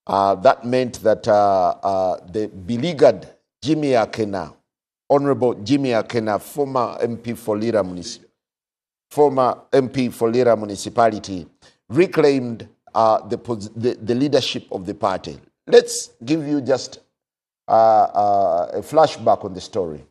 That meant that the beleaguered Jimmy Akena, Honorable Jimmy Akena, former MP for Lira Municipality, reclaimed the leadership of the party. Let's give you just a flashback on the story.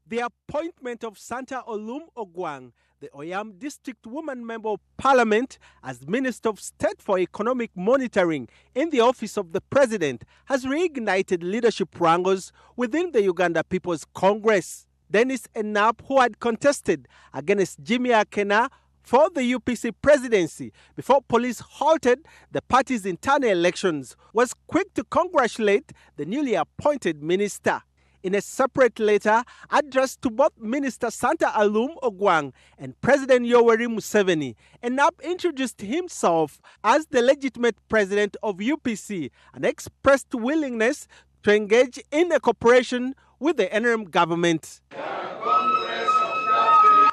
The appointment of Santa Olum Ogwang, the Oyam District Woman Member of Parliament, as Minister of State for Economic Monitoring in the office of the President, has reignited leadership wrangles within the Uganda People's Congress. Dennis Enao, who had contested against Jimmy Akena for the UPC presidency before police halted the party's internal elections, was quick to congratulate the newly appointed minister. In a separate letter addressed to both Minister Santa Olum Ogwang and President Yoweri Museveni, Enao introduced himself as the legitimate president of UPC and expressed willingness to engage in a cooperation with the interim government.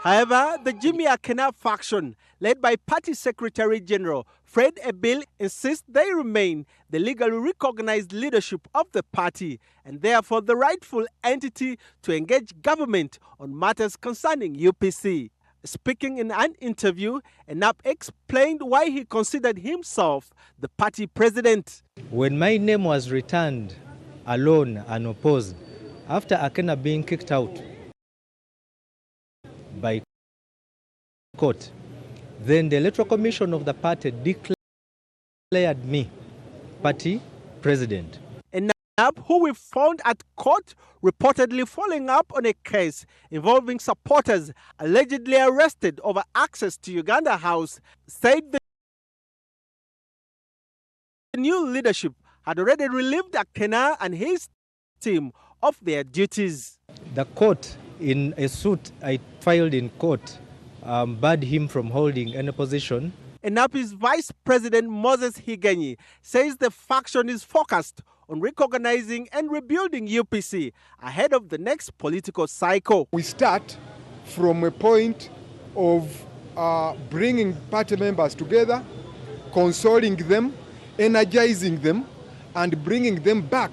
However, the Jimmy Akena faction, led by Party Secretary General Fred Ebil, insists they remain the legally recognized leadership of the party and therefore the rightful entity to engage government on matters concerning UPC. Speaking in an interview, Enao explained why he considered himself the party president. When my name was returned alone and opposed, after Akena being kicked out by court, then the Electoral Commission of the party declared me party president. Enao, who we found at court, reportedly following up on a case involving supporters allegedly arrested over access to Uganda House, said the new leadership had already relieved Akena and his team of their duties. The court, in a suit I filed in court, barred him from holding any position. Enao's Vice President Moses Higenyi says the faction is focused on recognizing and rebuilding UPC ahead of the next political cycle. We start from a point of bringing party members together, consoling them, energizing them, and bringing them back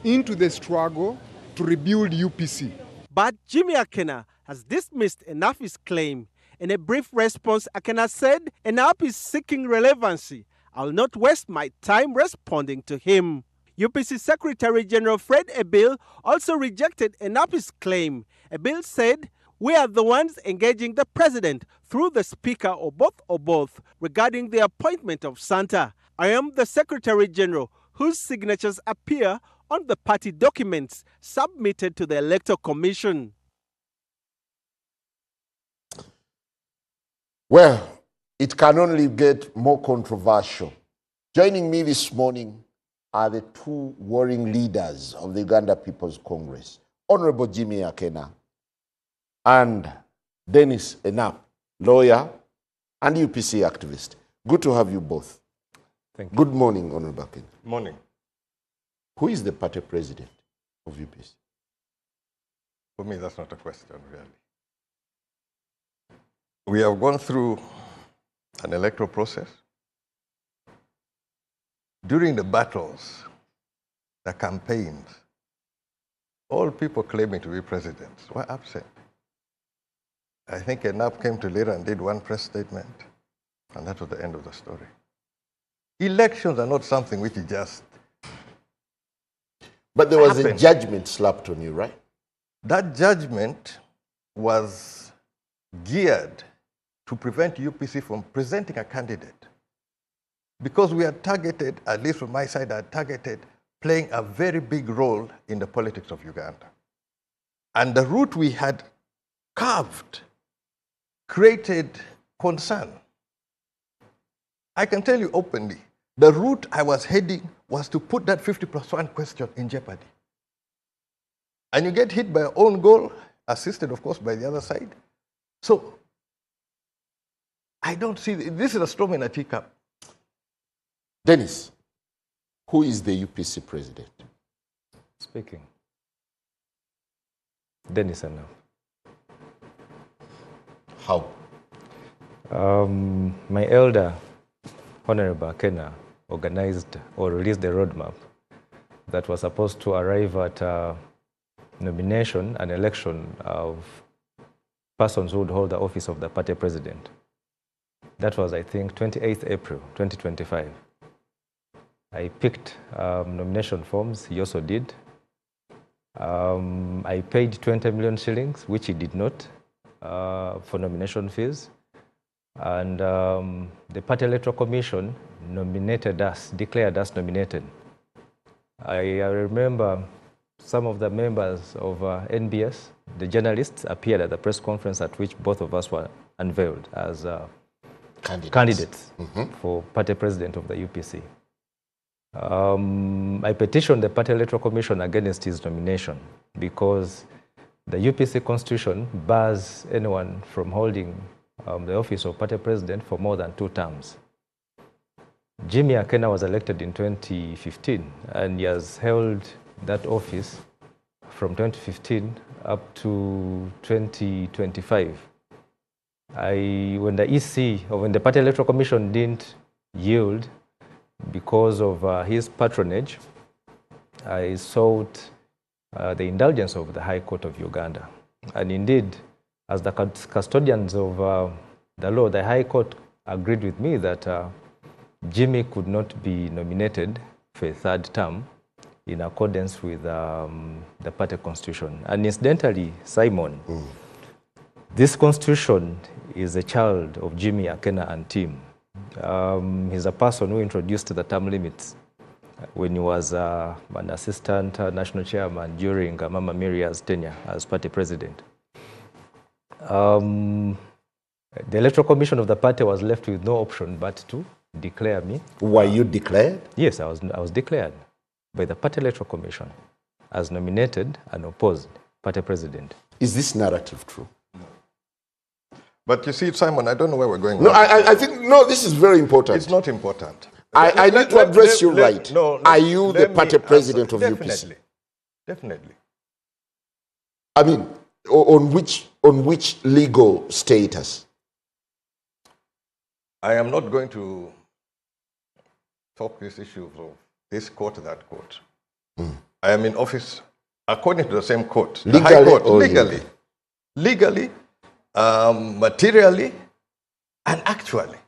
into the struggle to rebuild UPC. But Jimmy Akena has dismissed Enao's claim. In a brief response, Akena said, Enao is seeking relevancy. I'll not waste my time responding to him. UPC Secretary General Fred Ebil also rejected Enao's claim. Ebil said, we are the ones engaging the president through the speaker or both regarding the appointment of Santa. I am the Secretary General whose signatures appear on the party documents submitted to the Electoral Commission. Well, it can only get more controversial. Joining me this morning are the two warring leaders of the Uganda People's Congress, Honorable Jimmy Akena and Dennis Enao, lawyer and UPC activist. Good to have you both. Thank you. Good morning, Honorable Akena. Morning. Who is the party president of UPC? For me, that's not a question, really. We have gone through an electoral process. During the battles, the campaigns, all people claiming to be presidents were absent. I think Enao came to Lira and did one press statement, and that was the end of the story. Elections are not something which is just But there was happened. a judgment slapped on you, right? That judgment was geared to prevent UPC from presenting a candidate. Because we are targeted, at least from my side, are targeted playing a very big role in the politics of Uganda. And the route we had carved created concern. I can tell you openly, the route I was heading was to put that 50+1 question in jeopardy. And you get hit by your own goal, assisted, of course, by the other side. So I don't see, this is a storm in a teacup. Dennis, who is the UPC president? Speaking. Dennis Enao. How? My elder, Honorable Akena organized or released the roadmap that was supposed to arrive at nomination and election of persons who would hold the office of the party president. That was, I think, 28th April, 2025. I picked nomination forms. He also did. I paid 20 million shillings, which he did not, for nomination fees. And the Party Electoral Commission nominated us, declared us nominated. I remember some of the members of NBS, the journalists, appeared at the press conference at which both of us were unveiled as candidates for party president of the UPC. I petitioned the Party Electoral Commission against his nomination because the UPC constitution bars anyone from holding the office of party president for more than 2 terms. Jimmy Akena was elected in 2015, and he has held that office from 2015 up to 2025. When the EC, or when the Party Electoral Commission didn't yield because of his patronage, I sought the indulgence of the High Court of Uganda. And indeed, as the custodians of the law, the High Court agreed with me that Jimmy could not be nominated for a 3rd term in accordance with the party constitution. And incidentally, Simon, this constitution is a child of Jimmy Akena and team. He's a person who introduced the term limits when he was an assistant national chairman during Mama Miriam's tenure as party president. The Electoral Commission of the party was left with no option but to declare me. Were you declared? Yes, I was declared by the Party Electoral Commission as nominated and opposed party president. Is this narrative true? No. But you see, Simon, I don't know where we're going. No, I think, no, this is very important. It's not important. I need to address you right. Are you the party president of definitely, UPC? Definitely. I mean, on which legal status? I am not going to talk these issues of this court, that court. I am in office according to the same court, the High Court, legally, materially, and actually.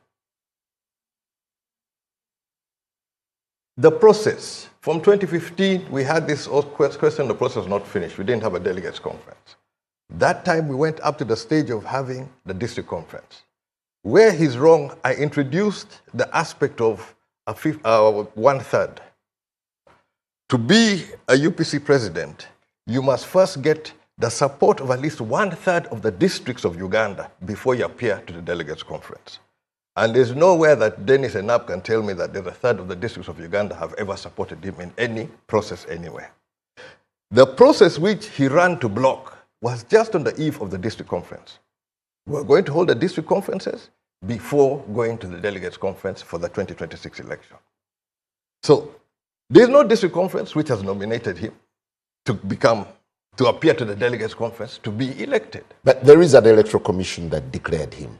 The process, from 2015, we had this question, the process was not finished. We didn't have a delegates conference. That time we went up to the stage of having the district conference. Where he's wrong, I introduced the aspect of 1/3. To be a UPC president, you must first get the support of at least 1/3 of the districts of Uganda before you appear to the delegates conference. And there's nowhere that Dennis Enao can tell me that there's 1/3 of the districts of Uganda have ever supported him in any process anywhere. The process which he ran to block was just on the eve of the district conference. We're going to hold the district conferences before going to the delegates conference for the 2026 election. So there's no district conference which has nominated him to appear to the delegates conference to be elected. But there is an electoral commission that declared him.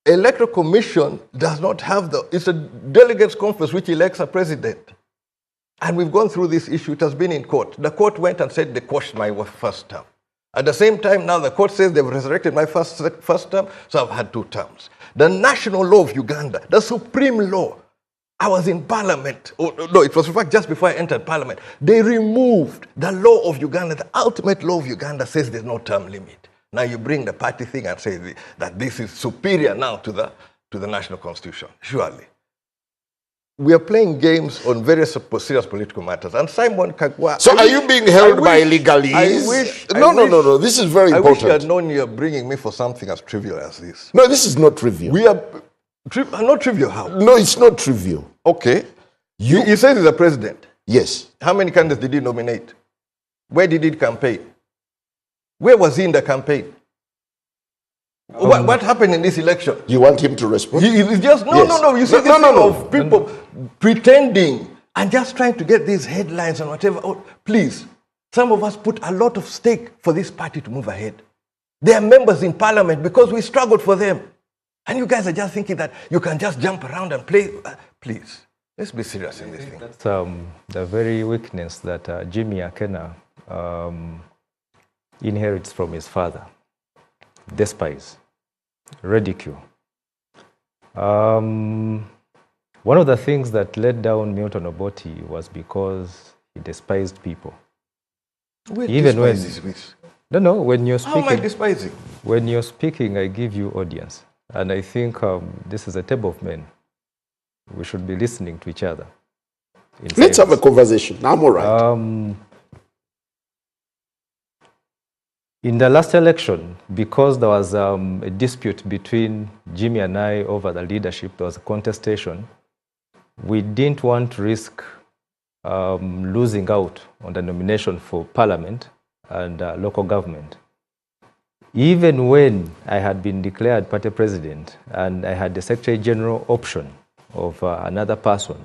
Electoral commission does not have it's a delegates conference which elects a president. And we've gone through this issue. It has been in court. The court went and said they quashed my 1st term. At the same time, now the court says they've resurrected my first term, so I've had 2 terms. The national law of Uganda, the supreme law, I was in parliament. No, it was in fact just before I entered parliament. They removed the law of Uganda. The ultimate law of Uganda says there's no term limit. Now you bring the party thing and say that this is superior now to the national constitution. Surely. We are playing games on various serious political matters. And Simon Kagwa... So are you being held by legalese? No. This is very important. I wish you had known you're bringing me for something as trivial as this. No, this is not trivial. We are... not trivial how? No, it's not trivial. Okay. He says he's a president. Yes. How many candidates did he nominate? Where did he campaign? Where was he in the campaign? What happened in this election? You want him to respond? He's just no. You see this thing of people pretending and just trying to get these headlines and whatever. Oh, please, some of us put a lot of stake for this party to move ahead. They are members in parliament because we struggled for them. And you guys are just thinking that you can just jump around and play. Please, let's be serious in this thing. That's the very weakness that Jimmy Akena inherits from his father. Despise, ridicule. One of the things that let down Milton Obote was because he despised people. Even when when you're speaking. How am I despising? When you're speaking, I give you audience. And I think this is a table of men. We should be listening to each other. Let's have a conversation. I'm all right. In the last election, because there was a dispute between Jimmy and I over the leadership, there was a contestation, we didn't want to risk losing out on the nomination for parliament and local government. Even when I had been declared party president and I had the secretary general option of another person,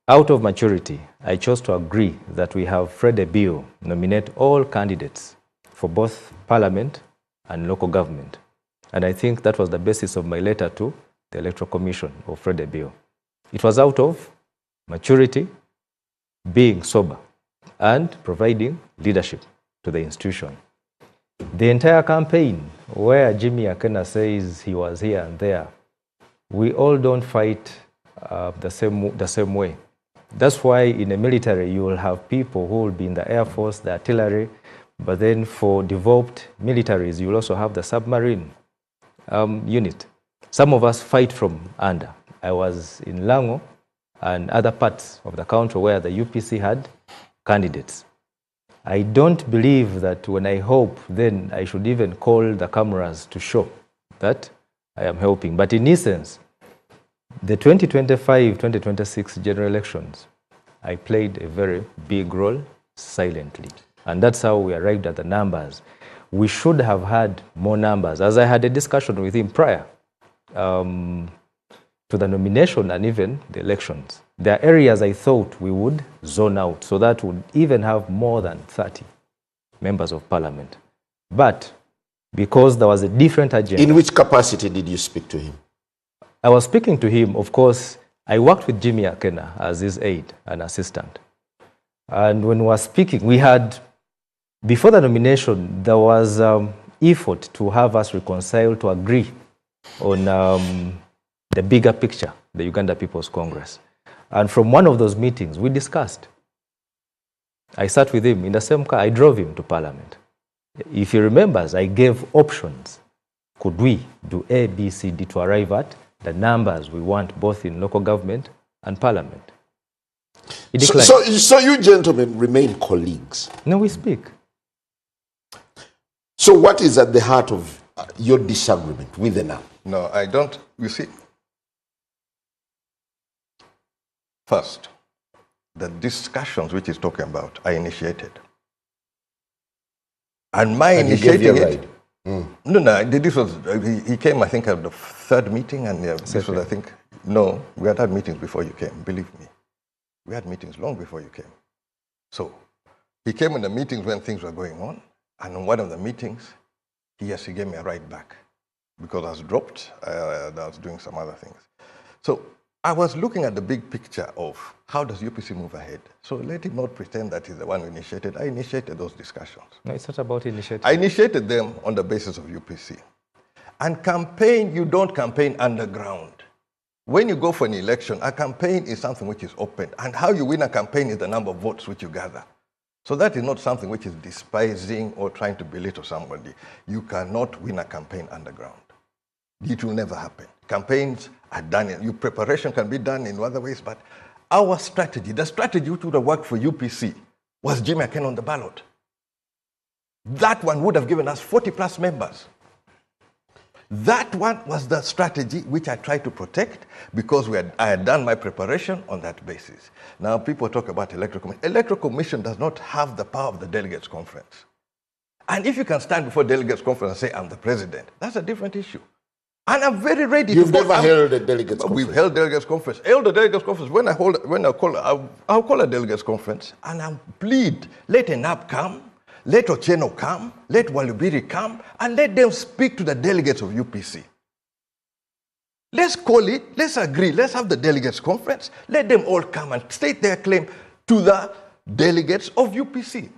out of maturity, I chose to agree that we have Fred Ebio nominate all candidates for both parliament and local government. And I think that was the basis of my letter to the Electoral Commission of Fred Ebio. It was out of maturity, being sober, and providing leadership to the institution. The entire campaign, where Jimmy Akena says he was here and there, we all don't fight the same way. That's why in the military you will have people who will be in the Air Force, the artillery, but then for developed militaries you will also have the submarine unit. Some of us fight from under. I was in Lango and other parts of the country where the UPC had candidates. I don't believe that when I hope, then I should even call the cameras to show that I am helping. But in essence, the 2025-2026 general elections, I played a very big role silently. And that's how we arrived at the numbers. We should have had more numbers. As I had a discussion with him prior to the nomination and even the elections, there are areas I thought we would zone out, so that would even have more than 30 members of parliament. But because there was a different agenda. In which capacity did you speak to him? I was speaking to him, of course. I worked with Jimmy Akena as his aide and assistant. And when we were speaking, we had, before the nomination, there was effort to have us reconcile, to agree on the bigger picture, the Uganda People's Congress. And from one of those meetings, we discussed. I sat with him in the same car. I drove him to Parliament. If he remembers, I gave options. Could we do A, B, C, D to arrive at the numbers we want both in local government and Parliament? He declined. So you gentlemen remain colleagues? No, we speak. So what is at the heart of your disagreement with Enao? No, I don't. You see, first, the discussions which he's talking about are initiated. And my initiating it. No, this was, he came, I think, at the third meeting, and this was, I think, no, we had meetings before you came, believe me. We had meetings long before you came. So, he came in the meetings when things were going on, and in one of the meetings, he gave me a ride back, because I was dropped, I was doing some other things. So, I was looking at the big picture of how does UPC move ahead. So let him not pretend that he's the one who initiated. I initiated those discussions. No, it's not about initiating. I initiated them on the basis of UPC. And campaign, you don't campaign underground. When you go for an election, a campaign is something which is open. And how you win a campaign is the number of votes which you gather. So that is not something which is despising or trying to belittle somebody. You cannot win a campaign underground. It will never happen. Campaigns are done, preparation can be done in other ways, but our strategy, the strategy which would have worked for UPC was Jimmy Akena on the ballot. That one would have given us 40 plus members. That one was the strategy which I tried to protect because I had done my preparation on that basis. Now people talk about electoral commission. Electoral commission does not have the power of the delegates conference. And if you can stand before delegates conference and say, I'm the president, that's a different issue. And I'm very ready. You've never held a delegates conference? We've held delegates conference. Held a delegates conference. I'll call a delegates conference and I'll plead, let Enao come, let Ocheno come, let Walubiri come, and let them speak to the delegates of UPC. Let's call it, let's agree, let's have the delegates conference. Let them all come and state their claim to the delegates of UPC.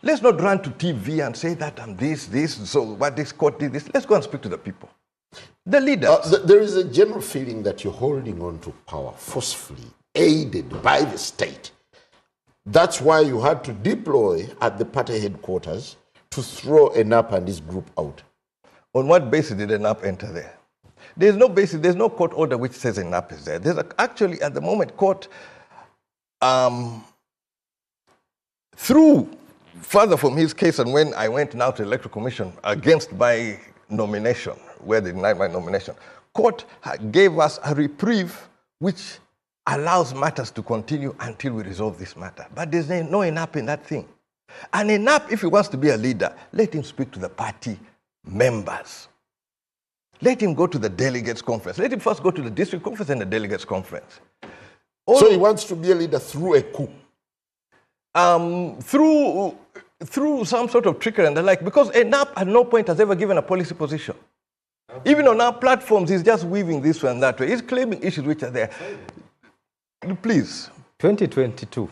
Let's not run to TV and say that I'm this, so what this court did this. Let's go and speak to the people. The leaders. There is a general feeling that you're holding on to power forcefully, aided by the state. That's why you had to deploy at the party headquarters to throw Enao and his group out. On what basis did Enao enter there? There's no basis, there's no court order which says Enao is there. There's actually, at the moment, court, through further from his case, and when I went now to the Electoral Commission against my nomination, where they denied my nomination, court gave us a reprieve which allows matters to continue until we resolve this matter. But there's no Enao in that thing. And Enao, if he wants to be a leader, let him speak to the party members. Let him go to the delegates conference. Let him first go to the district conference and the delegates conference. So he wants to be a leader through a coup? Through some sort of trickery and the like, because Enao at no point has ever given a policy position. Even on our platforms, he's just weaving this way and that way. He's claiming issues which are there. Please. 2022,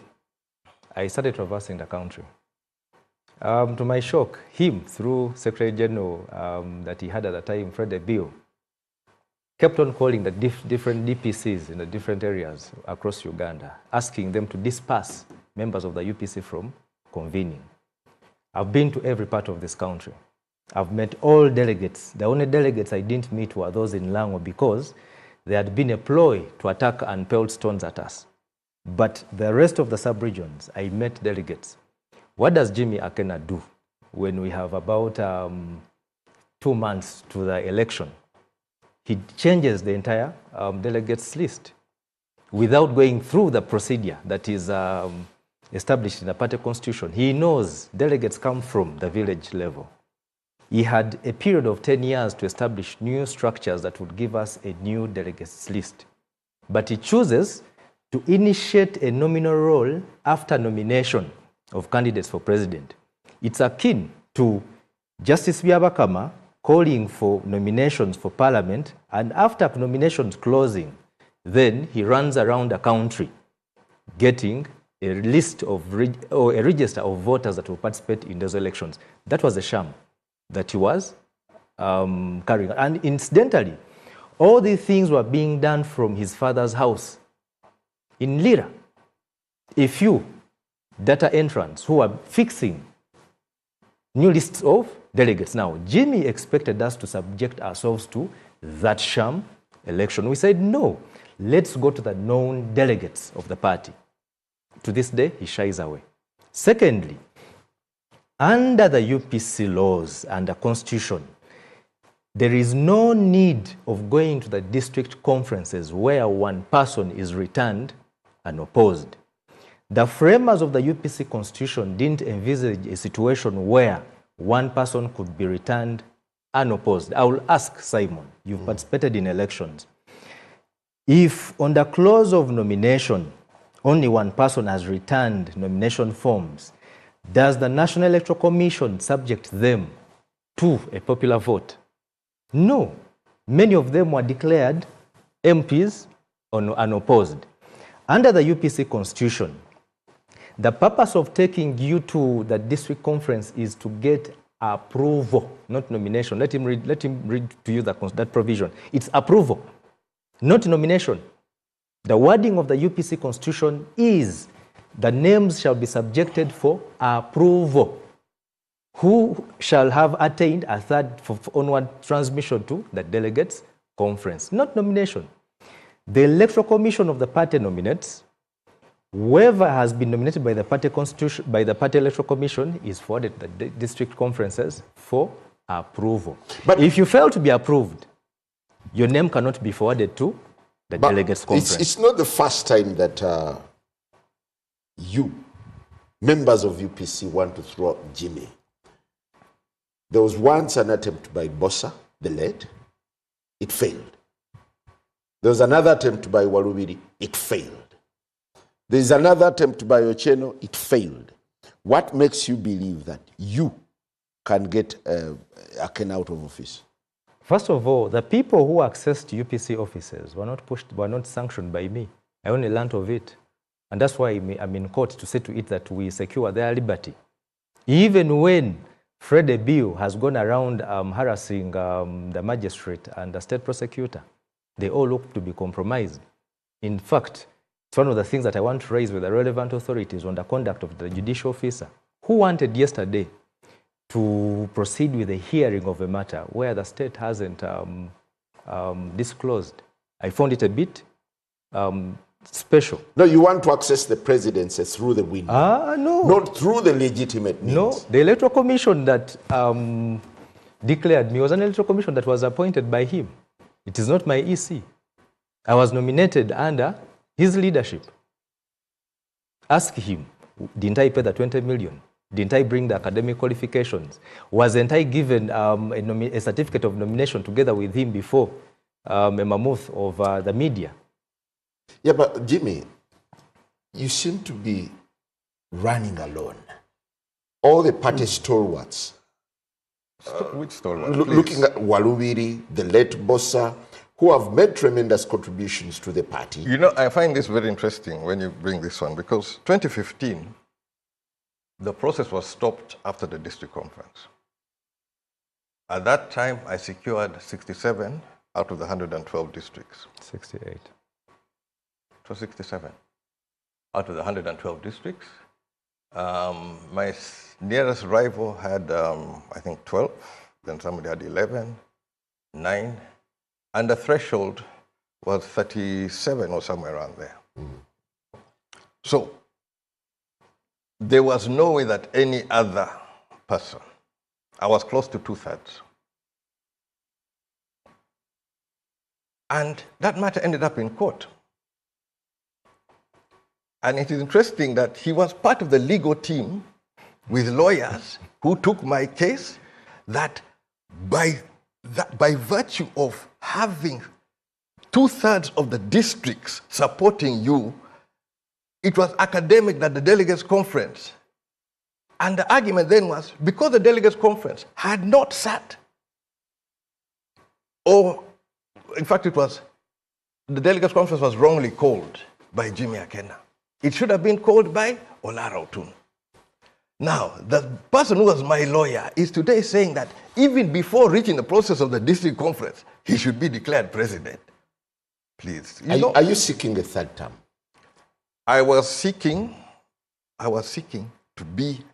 I started traversing the country. To my shock, him, through Secretary General that he had at the time, Fred Bill, kept on calling the different DPCs in the different areas across Uganda, asking them to disperse members of the UPC from convening. I've been to every part of this country. I've met all delegates. The only delegates I didn't meet were those in Lango because there had been a ploy to attack and pelt stones at us. But the rest of the sub-regions, I met delegates. What does Jimmy Akena do when we have about 2 months to the election? He changes the entire delegates list without going through the procedure that is established in the party constitution. He knows delegates come from the village level. He had a period of 10 years to establish new structures that would give us a new delegates list. But he chooses to initiate a nominal role after nomination of candidates for president. It's akin to Justice Byabakama calling for nominations for parliament, and after nominations closing, then he runs around the country getting a list of or a register of voters that will participate in those elections. That was a sham that he was carrying. And incidentally, all these things were being done from his father's house in Lira. A few data entrants who are fixing new lists of delegates. Now, Jimmy expected us to subject ourselves to that sham election. We said, no, let's go to the known delegates of the party. To this day, he shies away. Secondly, under the UPC laws and the constitution, there is no need of going to the district conferences where one person is returned unopposed. The framers of the UPC constitution didn't envisage a situation where one person could be returned unopposed. I will ask Simon, you've participated in elections. If on the clause of nomination, only one person has returned nomination forms, does the National Electoral Commission subject them to a popular vote? No. Many of them were declared MPs unopposed. Under the UPC constitution, the purpose of taking you to the district conference is to get approval, not nomination. Let him read to you that provision. It's approval, not nomination. The wording of the UPC constitution is the names shall be subjected for approval. Who shall have attained a third onward transmission to the delegates conference, not nomination. The Electoral Commission of the party nominates. Whoever has been nominated by the party constitution, by the party electoral commission, is forwarded to the district conferences for approval. But if you fail to be approved, your name cannot be forwarded to the delegates conference. It's not the first time that you, members of UPC, want to throw out Jimmy. There was once an attempt by Bossa, the late. It failed. There was another attempt by Walubiri. It failed. There is another attempt by Ocheno. It failed. What makes you believe that you can get Akena out of office? First of all, the people who accessed UPC offices were not sanctioned by me. I only learned of it. And that's why I'm in court to say to it that we secure their liberty. Even when Fred Ebiu has gone around harassing the magistrate and the state prosecutor, they all look to be compromised. In fact, it's one of the things that I want to raise with the relevant authorities on the conduct of the judicial officer, who wanted yesterday to proceed with a hearing of a matter where the state hasn't disclosed. I found it a bit special. No, you want to access the presidency through the window. No. Not through the legitimate means. No, the electoral commission that declared me was an electoral commission that was appointed by him. It is not my EC. I was nominated under his leadership. Ask him, didn't I pay the 20 million? Didn't I bring the academic qualifications? Wasn't I given a certificate of nomination together with him before a mammoth of the media? Yeah, but Jimmy, you seem to be running alone. All the party stalwarts. Which stalwart? Looking at Walubiri, the late Bossa, who have made tremendous contributions to the party. You know, I find this very interesting when you bring this one, because 2015, the process was stopped after the district conference. At that time, I secured 67 out of the 112 districts. 68. It was 67 out of the 112 districts. My nearest rival had, I think, 12. Then somebody had 11, 9. And the threshold was 37 or somewhere around there. So there was no way that any other person, I was close to 2/3. And that matter ended up in court. And it is interesting that he was part of the legal team with lawyers who took my case, that by virtue of having 2/3 of the districts supporting you, it was academic that the delegates conference. And the argument then was, because the delegates conference had not sat, or in fact it was, the delegates conference was wrongly called by Jimmy Akena. It should have been called by Olara Otun. Now, the person who was my lawyer is today saying that even before reaching the process of the district conference, he should be declared president. Please. Are you seeking a third term? I was seeking to be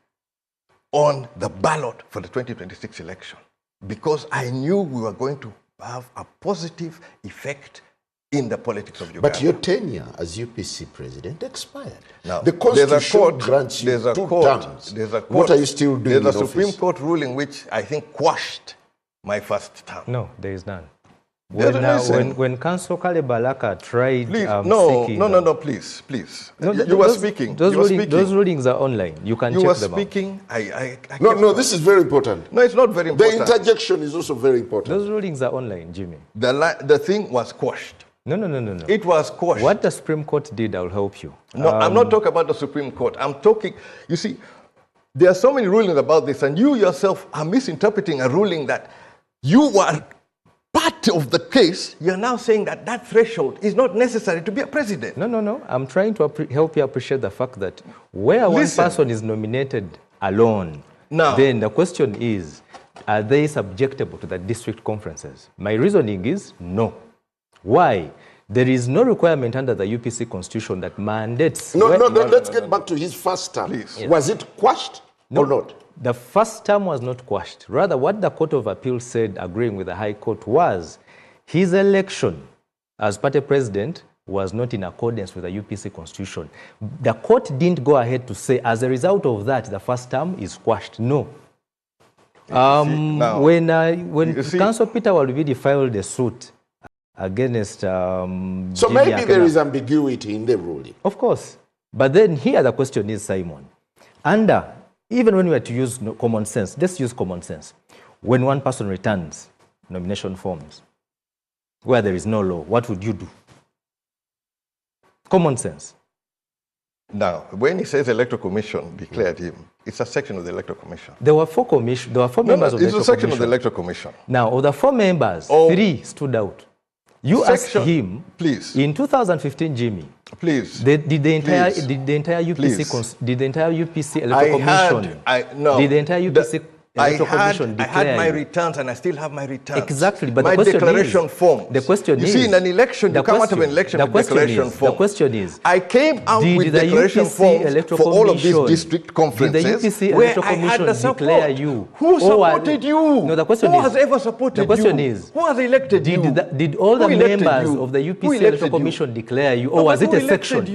on the ballot for the 2026 election because I knew we were going to have a positive effect in the politics of Uganda. But your tenure as UPC president expired. Now, the Constitution grants you 2 terms. What are you still doing There's a in Supreme office? Court ruling which I think quashed my first term. No, there is none. When Councillor Kalebalaka tried please, seeking... please. No, you were speaking. Those rulings are online. You can check them out. You were speaking. No, this is very important. No, it's not very important. The interjection is also very important. Those rulings are online, Jimmy. The thing was quashed. No. It was quashed. What the Supreme Court did, I'll help you. No, I'm not talking about the Supreme Court. I'm talking, you see, there are so many rulings about this, and you yourself are misinterpreting a ruling that you were part of the case. You're now saying that that threshold is not necessary to be a president. No. I'm trying to help you appreciate the fact that where one person is nominated alone, then the question is, are they subjectable to the district conferences? My reasoning is no. Why? There is no requirement under the UPC constitution that mandates... Let's get back to his first term. Please. Yes. Was it quashed or not? The first term was not quashed. Rather, what the Court of Appeal said, agreeing with the High Court, was his election as party president was not in accordance with the UPC constitution. The court didn't go ahead to say, as a result of that, the first term is quashed. No. When Councillor Peter Walubidi filed a suit against So Jimmy maybe Akena, there is ambiguity in the ruling. Of course. But then here the question is, Simon, even when we were to use common sense, let's use common sense. When one person returns nomination forms where there is no law, what would you do? Common sense. Now, when he says Electoral Commission declared him, it's a section of the Electoral Commission. There were four members of the Electoral Commission. It's a section of the Electoral Commission. Now, of the 4 members, 3 stood out. You asked him, please, in 2015, Jimmy, please, did the entire UPC Electoral Commission, did the entire UPC Electoral Commission declare I had my returns and I still have my returns. Exactly, but my the question declaration is, forms. The question you is, see, in an election, you come out of an election with declaration forms. The question is, I came out with declaration forms for all of these district conferences did the UPC where Electoral I had the Commission support. declare you? Who supported you? No, the question Who is, has ever supported you? The question is, who has elected you? Did all the members of the UPC Electoral Commission declare you, or was it a section?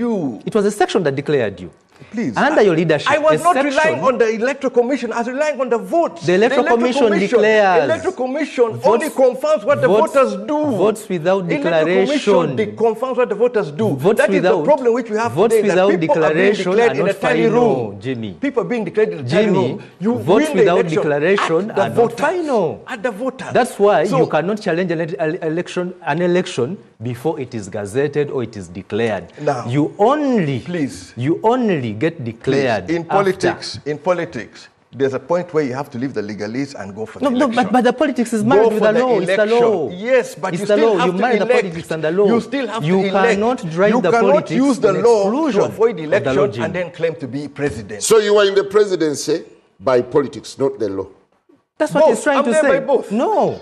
It was a section that declared you. Please. Under your leadership, I was not relying on the Electoral Commission. I was relying on the votes. The Electoral Commission declares. The Electoral Commission only confirms what the voters do. Votes without declaration. The Electoral Commission confirms what the voters do. Votes that without, is the problem which we have votes today. Without that people declaration are being declared in a tiny room. Jimmy. People are being declared in a tiny room. You votes win without the declaration at the are voters, not final. At the voters. That's why you cannot challenge an election before it is gazetted or it is declared. Now, you only get declared. In politics, there's a point where you have to leave the legalese and go for the election. No, but the politics is married with the law. It's the law. Yes, but it's you the still law. have You to marry elect. the politics and the law. You still have to elect. You cannot drive the politics. You cannot use the law to avoid the election and then claim to be president. So you are in the presidency by politics, not the law. That's what he's trying to say. I'm there by both. No.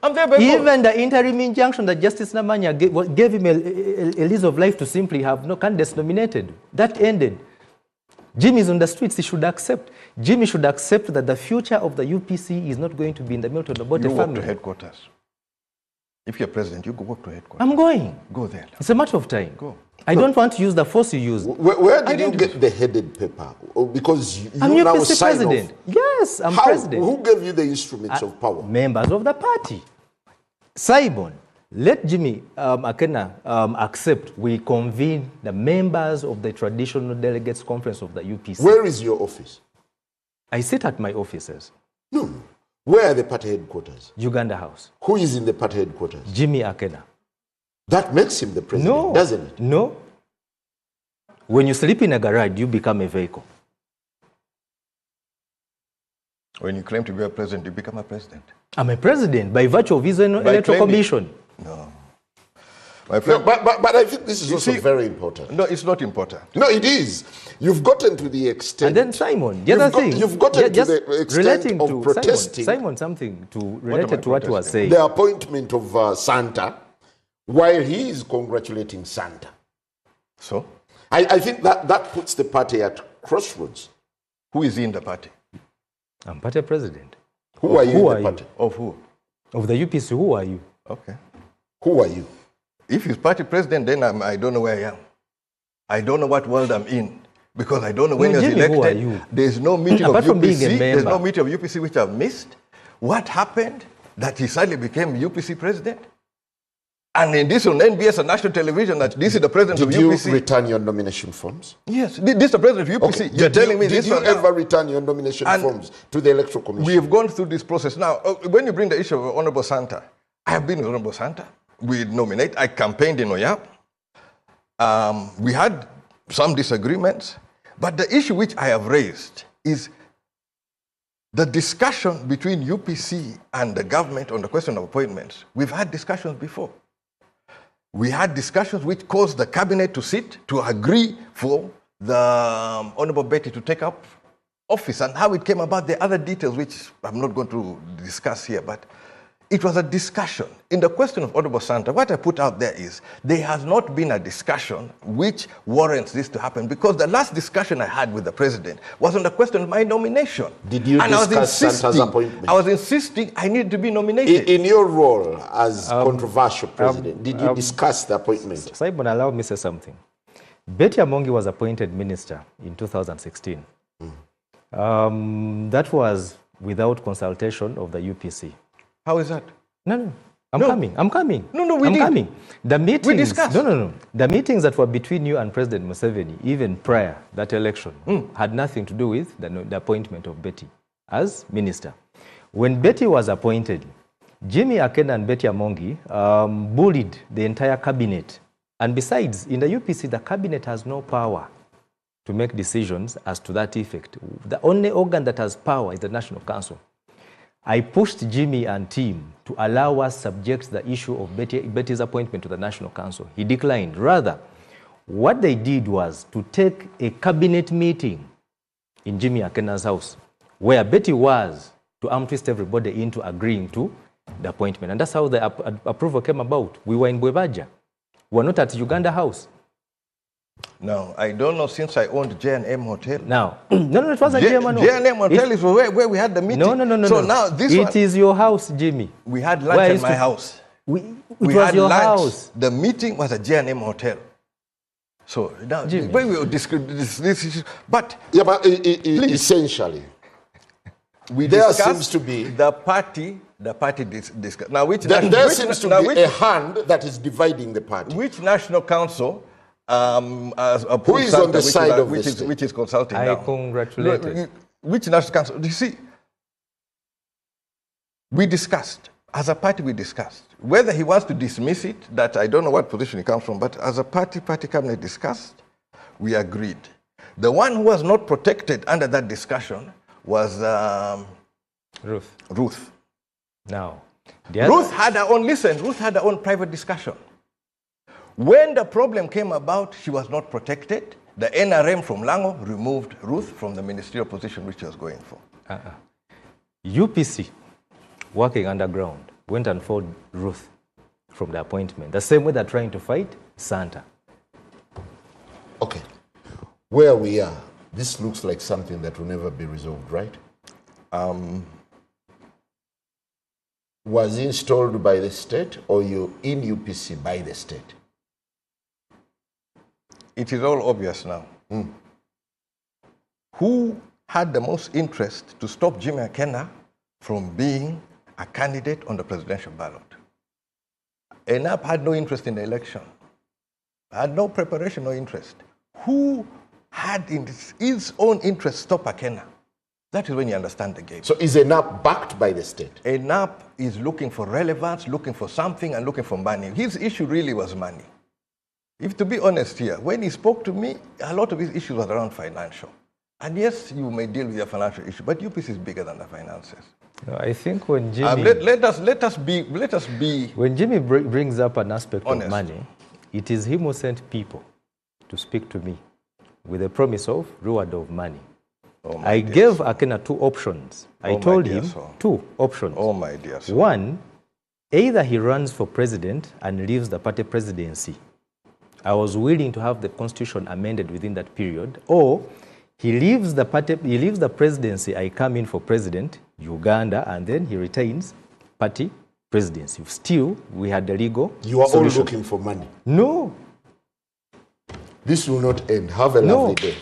I'm there by both. Even the interim injunction that Justice Namanya gave him a lease of life to simply have no candidates nominated. That ended. Jimmy is on the streets. He should accept. Jimmy should accept that the future of the UPC is not going to be in the Milton Obote family. You walk to headquarters. If you're president, you go walk to headquarters. I'm going. Go there. It's a matter of time. Go. I don't want to use the force you use. Where did you get the headed paper? Because you I'm now UPC sign president. off. Yes, I'm president. Who gave you the instruments of power? Members of the party. Simon, let Jimmy Akena accept we convene the members of the traditional delegates conference of the UPC. Where is your office? I sit at my offices. No. Where are the party headquarters? Uganda House. Who is in the party headquarters? Jimmy Akena. That makes him the president, doesn't it? No. When you sleep in a garage, you become a vehicle. When you claim to be a president, you become a president. I'm a president by virtue of his electoral commission. No. My friend, no, but I think this is also very important. No, it's not important. No, it is. You've gotten to the extent. And then Simon, the other thing. You've gotten to the extent of protesting. Simon, something related to what you were saying. The appointment of Santa, while he is congratulating Santa. So? I think that puts the party at crossroads. Who is in the party? I'm party president. Who are you in the party? Of who? Of the UPC, who are you? Okay. Who are you? If he's party president, then I don't know where I am. I don't know what world I'm in. Because I don't know when he was elected. Who are you? There's no meeting of UPC. There's no meeting of UPC which I've missed. What happened that he suddenly became UPC president? And in this on NBS and national television, that this is the president of UPC. Did you return your nomination forms? Yes, this is the president of UPC. Okay. You're telling me this. Did you ever return your nomination forms to the Electoral Commission? We have gone through this process. Now, when you bring the issue of Honorable Santa, I have been with Honorable Santa. We nominate. I campaigned in Oyap. We had some disagreements. But the issue which I have raised is the discussion between UPC and the government on the question of appointments. We've had discussions before. We had discussions which caused the cabinet to sit, to agree for the Honorable Betty to take up office, and how it came about, the other details which I'm not going to discuss here, but it was a discussion. In the question of Honorable Santa, what I put out there is there has not been a discussion which warrants this to happen, because the last discussion I had with the president was on the question of my nomination. Did you discuss Santa's appointment? I was insisting I needed to be nominated. In your role as controversial president, did you discuss the appointment? Simon, allow me to say something. Betty Amongi was appointed minister in 2016. That was without consultation of the UPC. How is that? No. I'm coming. I'm coming. No, I'm coming. The meetings, we discussed. No. The meetings that were between you and President Museveni, even prior that election, had nothing to do with the appointment of Betty as minister. When Betty was appointed, Jimmy Akena and Betty Amongi bullied the entire cabinet. And besides, in the UPC, the cabinet has no power. to make decisions as to that effect. The only organ that has power is the National Council. I pushed Jimmy and team to allow us subject the issue of Betty's appointment to the National Council. He declined. Rather, what they did was to take a cabinet meeting in Jimmy Akena's house, where Betty was to arm twist everybody into agreeing to the appointment. And that's how the approval came about. We were in Bwebaja. We were not at Uganda House. No, I don't know, since I owned J&M Hotel. Now, no, it wasn't J&M. J&M Hotel is where we had the meeting. No. So now this It is your house, Jimmy. We had lunch at my house. It was your house. The meeting was at J&M Hotel. So now, Jimmy. when we will discuss this issue, but essentially, there seems to be the party discuss. Now, there seems to be a hand that is dividing the party. Which National Council? Who is on the side of the state? Which is consulting I now? congratulate you. Which National Council? You see, we discussed. As a party, we discussed. Whether he wants to dismiss it, that I don't know what position he comes from, but as a party cabinet discussed, we agreed. The one who was not protected under that discussion was Ruth. Now, Ruth had her own private discussion. When the problem came about, she was not protected. The NRM from Lango removed Ruth from the ministerial position which she was going for. UPC, working underground, went and fought Ruth from the appointment. The same way they're trying to fight Santa. Okay. Where we are, this looks like something that will never be resolved, right? Was installed by the state, or you in UPC by the state? It is all obvious now. Who had the most interest to stop Jimmy Akena from being a candidate on the presidential ballot? Enao had no interest in the election, had no preparation or interest. Who had in his own interest stop Akena? That is when you understand the game. So is Enao backed by the state? Enao is looking for relevance, looking for something, and looking for money. His issue really was money. If to be honest here, when he spoke to me, a lot of his issues was around financial. And yes, you may deal with your financial issue, but UPC is bigger than the finances. No, I think when Jimmy... let us be... When Jimmy brings up an aspect honest. of money, it is him who sent people to speak to me with a promise of reward of money. I gave Akena two options. I told him two options. Oh, my dear sir. One, either he runs for president and leaves the party presidency. I was willing to have the constitution amended within that period, or he leaves the presidency, I come in for president, Uganda, and then he retains party presidency. Still, we had the legal You are solution. all looking for money. No. This will not end. Have a lovely day.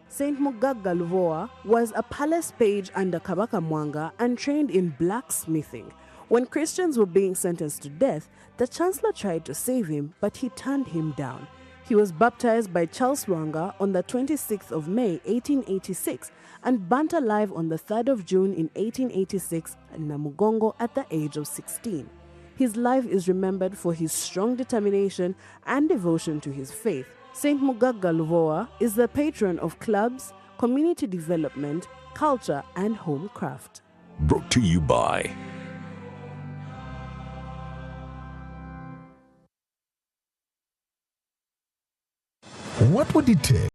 Saint Mugaga Luvoa was a palace page under Kabaka Mwanga and trained in blacksmithing. When Christians were being sentenced to death, the chancellor tried to save him, but he turned him down. He was baptized by Charles Lwanga on the 26th of May, 1886, and burnt alive on the 3rd of June in 1886 in Namugongo at the age of 16. His life is remembered for his strong determination and devotion to his faith. Saint Mugaga Luvoa is the patron of clubs, community development, culture, and home craft. Brought to you by What would it take